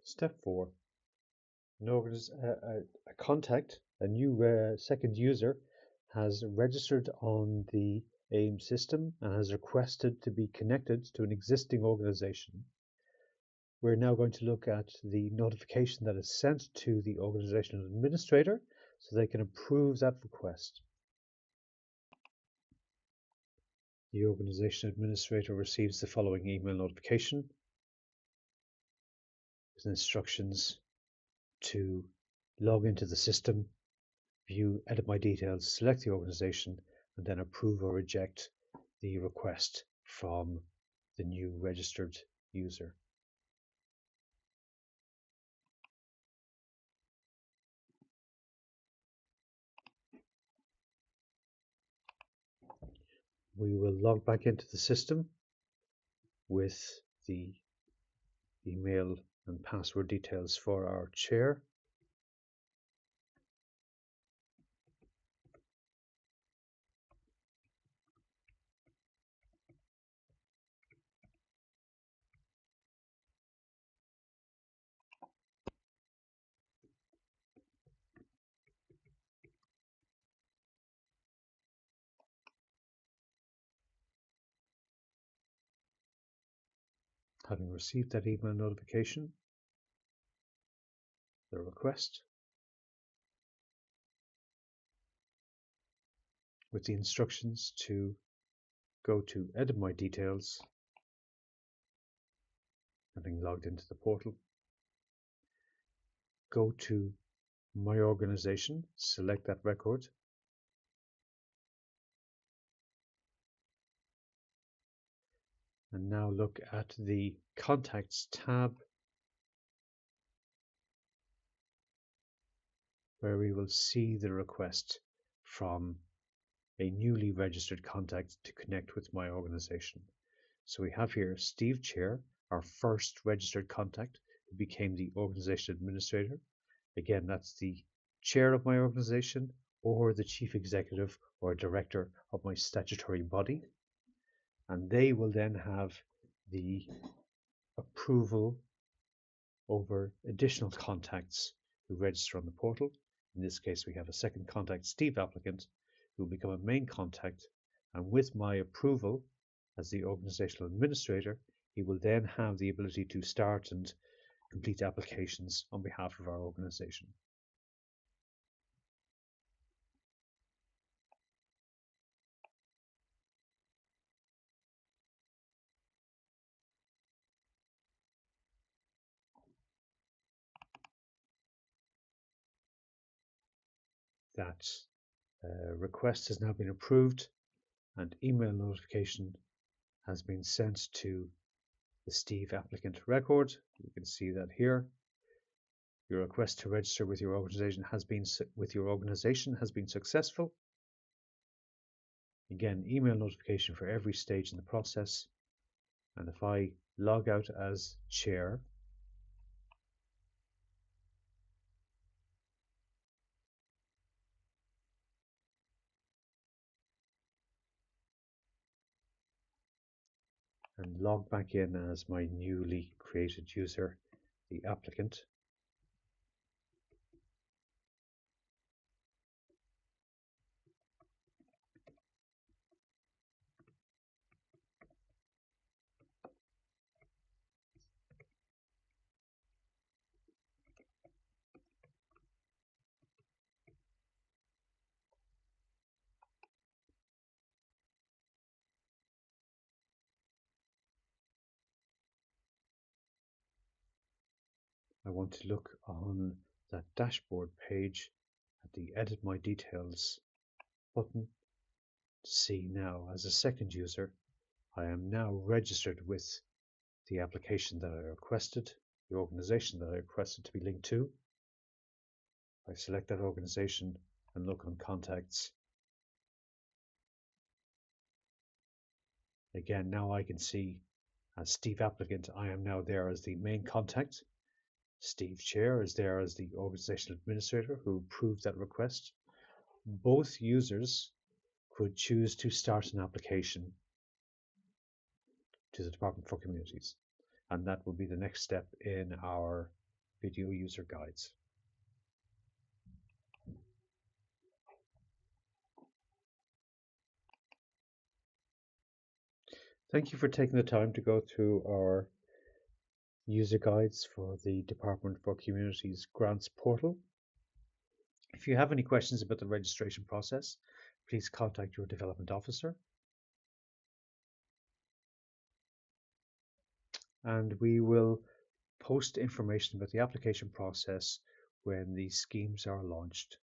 Step 4. A contact, a new second user, has registered on the AIMS system and has requested to be connected to an existing organization. We're now going to look at the notification that is sent to the organizational administrator so they can approve that request. The organization administrator receives the following email notification with instructions to log into the system, view, edit my details, select the organization, and then approve or reject the request from the new registered user. We will log back into the system with the email and password details for our chair. Having received that email notification, the request, with the instructions to go to edit my details, having logged into the portal, go to my organization, select that record, and now look at the Contacts tab, where we will see the request from a newly registered contact to connect with my organization. So we have here Steve Chair, our first registered contact, who became the organization administrator. Again, that's the chair of my organization or the chief executive or director of my statutory body. And they will then have the approval over additional contacts who register on the portal. In this case, we have a second contact, Steve applicant, who will become a main contact. And with my approval as the organizational administrator, he will then have the ability to start and complete applications on behalf of our organization. That request has now been approved and email notification has been sent to the Steve applicant record. You can see that here. Your request to register with your organization has been successful. Again, email notification for every stage in the process. And if I log out as chair, and log back in as my newly created user, the applicant, I want to look on that dashboard page at the Edit My Details button to see now, as a second user, I am now registered with the application that I requested, the organization that I requested to be linked to. I select that organization and look on contacts. Again, now I can see as Steve applicant, I am now there as the main contact. Steve Chair is there as the organizational administrator who approved that request. Both users could choose to start an application to the Department for Communities, and that will be the next step in our video user guides. Thank you for taking the time to go through our user guides for the Department for Communities Grants portal. If you have any questions about the registration process, please contact your development officer. And we will post information about the application process when the schemes are launched